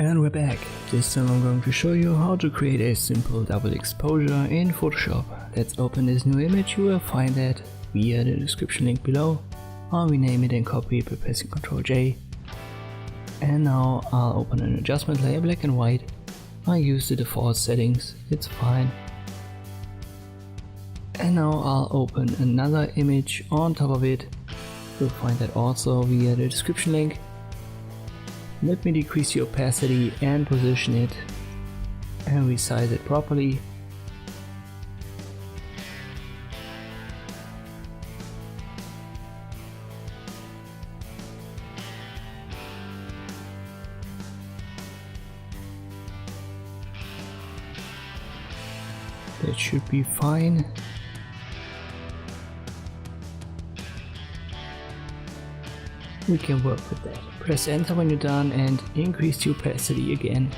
And we're back. This time I'm going to show you how to create a simple double exposure in Photoshop. Let's open this new image. You will find that via the description link below. I'll rename it and copy it by pressing Ctrl J. And now I'll open an adjustment layer, black and white. I use the default settings, it's fine. And now I'll open another image on top of it. You'll find that also via the description link. Let me decrease the opacity and position it and resize it properly. That should be fine. We can work with that. Press enter when you're done and increase the opacity again.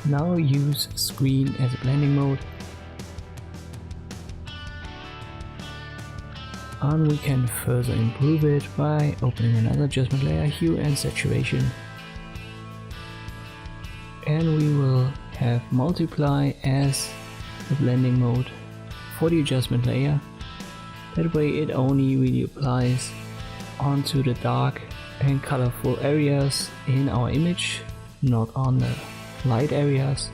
Now use screen as a blending mode. And we can further improve it by opening another adjustment layer, hue and saturation. And we will have multiply as the blending mode for the adjustment layer. That way it only really applies onto the dark and colorful areas in our image, not on the light areas.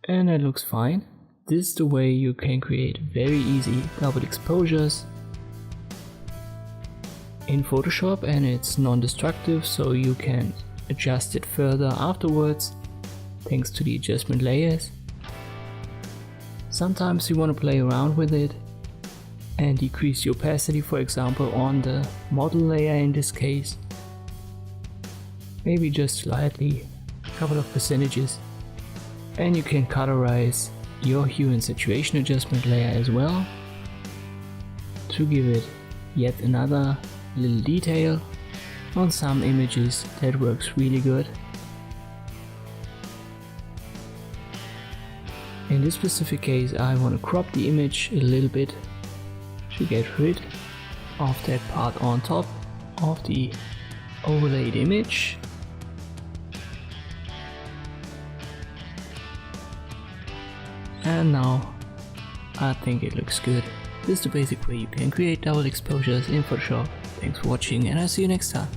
And that looks fine. This is the way you can create very easy double exposures in Photoshop, and it's non-destructive, so you can adjust it further afterwards thanks to the adjustment layers. Sometimes you want to play around with it and decrease the opacity, for example on the model layer in this case. Maybe just slightly, a couple of percentages. And you can colorize your hue and saturation adjustment layer as well to give it yet another little detail. On some images that works really good. In this specific case I want to crop the image a little bit to get rid of that part on top of the overlaid image. And now I think it looks good. This is the basic way you can create double exposures in Photoshop. Thanks for watching and I'll see you next time.